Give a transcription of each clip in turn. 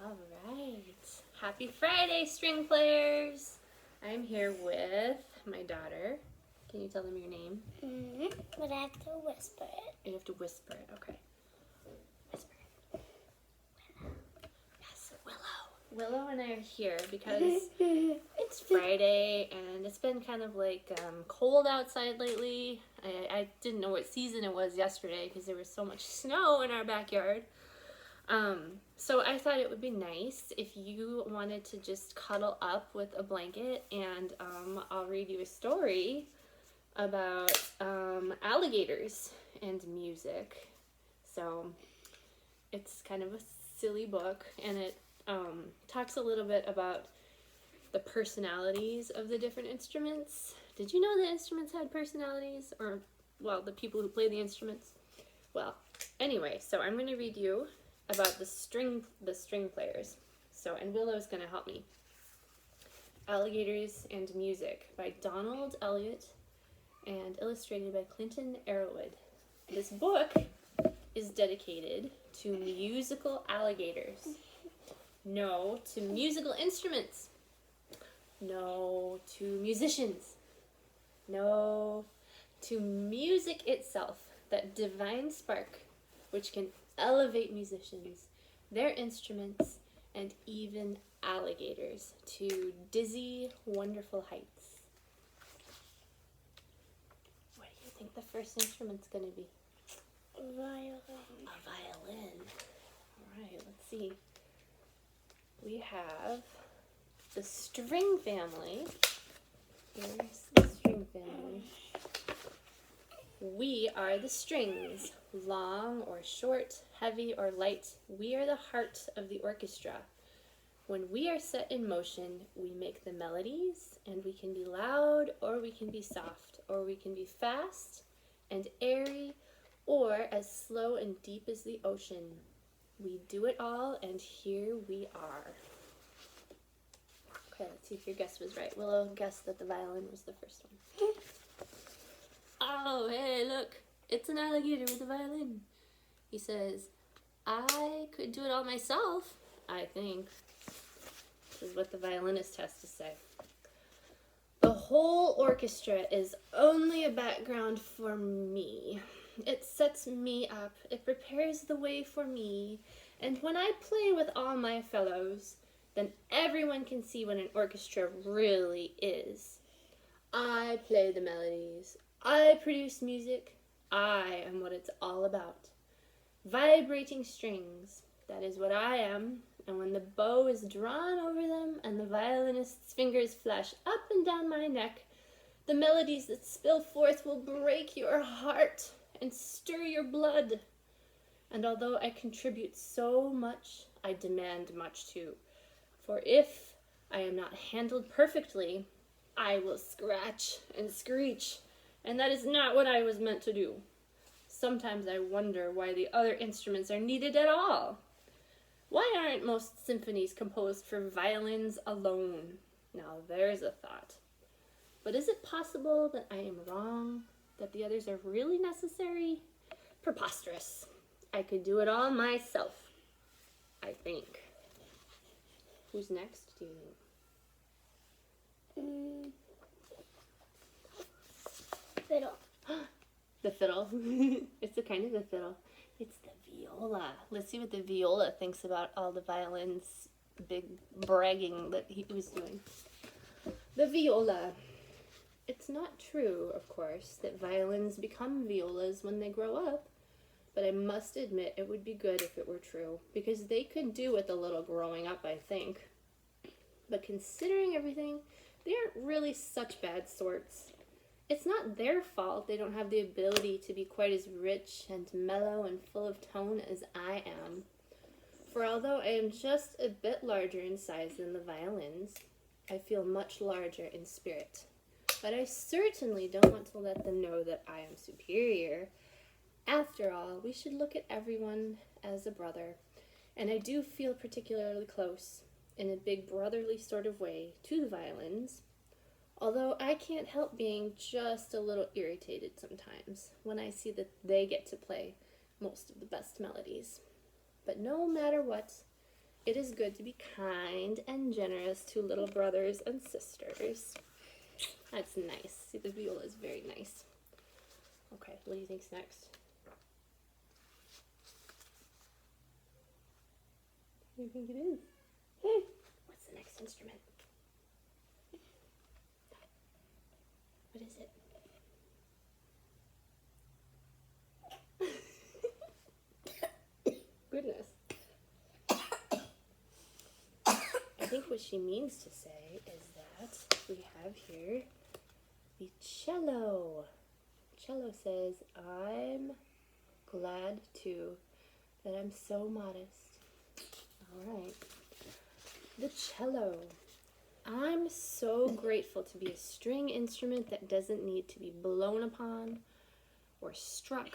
All right. Happy Friday, string players. I'm here with my daughter. Can you tell them your name? But I have to whisper it. You have to whisper it. Okay. Whisper it. Yes, Willow. Willow and I are here because it's Friday and it's been kind of like cold outside lately. I didn't know what season it was yesterday because there was so much snow in our backyard. So I thought it would be nice if you wanted to just cuddle up with a blanket and I'll read you a story about alligators and music. So it's kind of a silly book and it talks a little bit about the personalities of the different instruments. Did you know the instruments had personalities? Or, well, the people who play the instruments? Well, anyway, so I'm going to read you about the string players. So, and Willow's going to help me. Alligators and Music by Donald Elliott and illustrated by Clinton Arrowwood. This book is dedicated to musical alligators. No to musical instruments. No to musicians. No to music itself, that divine spark which can elevate musicians, their instruments, and even alligators to dizzy, wonderful heights. What do you think the first instrument's going to be? Violin. A violin. All right, let's see. We have the string family. Here's the string family. We are the strings, long or short, heavy or light. We are the heart of the orchestra. When we are set in motion, we make the melodies, and we can be loud or we can be soft, or we can be fast and airy, or as slow and deep as the ocean. We do it all, and here we are. Okay, let's see if your guess was right. Willow guessed that the violin was the first one. Oh, hey, look. It's an alligator with a violin. He says, I could do it all myself, I think. This is what the violinist has to say. The whole orchestra is only a background for me. It sets me up. It prepares the way for me. And when I play with all my fellows, then everyone can see what an orchestra really is. I play the melodies. I produce music. I am what it's all about. Vibrating strings, that is what I am. And when the bow is drawn over them and the violinist's fingers flash up and down my neck, the melodies that spill forth will break your heart and stir your blood. And although I contribute so much, I demand much too. For if I am not handled perfectly, I will scratch and screech, and that is not what I was meant to do. Sometimes I wonder why the other instruments are needed at all. Why aren't most symphonies composed for violins alone? Now there's a thought. But is it possible that I am wrong, that the others are really necessary? Preposterous. I could do it all myself, I think. Who's next, do you think? Fiddle. The fiddle. It's a kind of the fiddle. It's the viola. Let's see what the viola thinks about all the violins, big bragging that he was doing. The viola. It's not true, of course, that violins become violas when they grow up, but I must admit it would be good if it were true, because they could do with a little growing up, I think. But considering everything, they aren't really such bad sorts. It's not their fault they don't have the ability to be quite as rich and mellow and full of tone as I am. For although I am just a bit larger in size than the violins, I feel much larger in spirit. But I certainly don't want to let them know that I am superior. After all, we should look at everyone as a brother, and I do feel particularly close, in a big brotherly sort of way, to the violins. Although I can't help being just a little irritated sometimes when I see that they get to play most of the best melodies. But no matter what, it is good to be kind and generous to little brothers and sisters. That's nice. See, the viola is very nice. Okay, what do you think's next? What do you think it is? What's the next instrument? What is it? Goodness. I think what she means to say is that we have here the cello. Cello says, I'm glad too that I'm so modest. All right. The cello. I'm so grateful to be a string instrument that doesn't need to be blown upon or struck.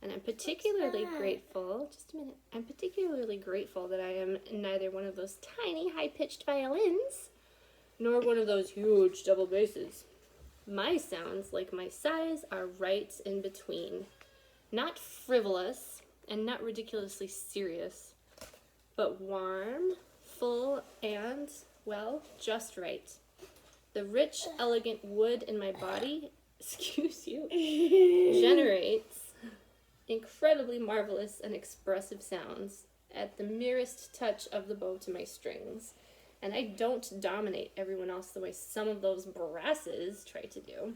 And I'm particularly grateful, just a minute, I'm particularly grateful that I am neither one of those tiny high-pitched violins nor one of those huge double basses. My sounds, like my size, are right in between. Not frivolous and not ridiculously serious, but warm, full, and, well, just right. The rich, elegant wood in my body, excuse you, generates incredibly marvelous and expressive sounds at the merest touch of the bow to my strings. And I don't dominate everyone else the way some of those brasses try to do.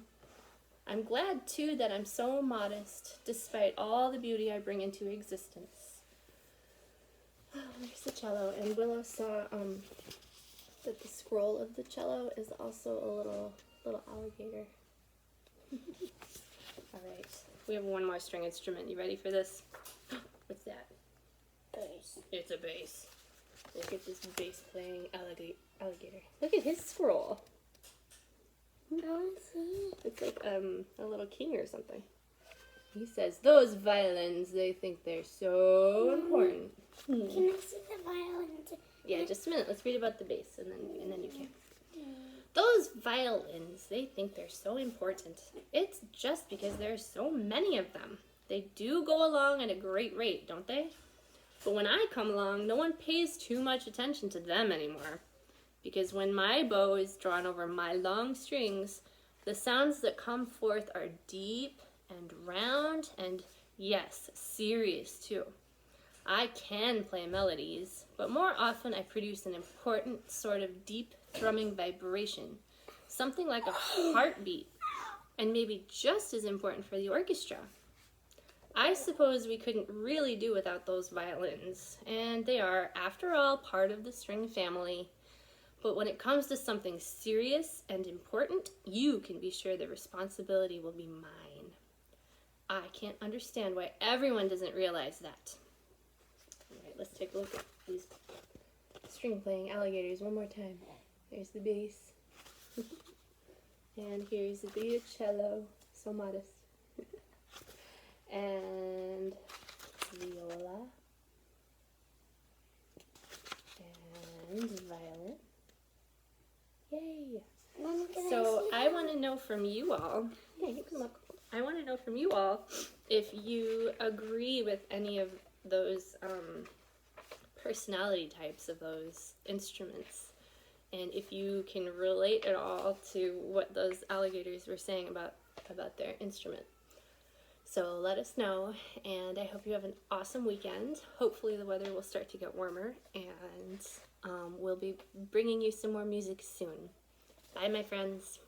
I'm glad, too, that I'm so modest, despite all the beauty I bring into existence. Oh, there's the cello, and Willow saw that the scroll of the cello is also a little alligator. All right. We have one more string instrument. You ready for this? What's that? Bass. It's a bass. Look at this bass playing alligator. Look at his scroll. I see. It's like a little king or something. He says, those violins, they think they're so important. Can I see the violin? Yeah, just a minute. Let's read about the bass and then you can. Those violins, they think they're so important. It's just because there are so many of them. They do go along at a great rate, don't they? But when I come along, no one pays too much attention to them anymore. Because when my bow is drawn over my long strings, the sounds that come forth are deep and round and, yes, serious too. I can play melodies, but more often I produce an important sort of deep thrumming vibration, something like a heartbeat, and maybe just as important for the orchestra. I suppose we couldn't really do without those violins, and they are, after all, part of the string family. But when it comes to something serious and important, you can be sure the responsibility will be mine. I can't understand why everyone doesn't realize that. All right, let's take a look at these string-playing alligators one more time. There's the bass. And here's the cello, so modest. And viola. And violin. Yay! So I want to know from you all. Yeah, you can look. I want to know from you all if you agree with any of those personality types of those instruments, and if you can relate at all to what those alligators were saying about their instrument. So let us know, and I hope you have an awesome weekend. Hopefully the weather will start to get warmer, and we'll be bringing you some more music soon. Bye, my friends.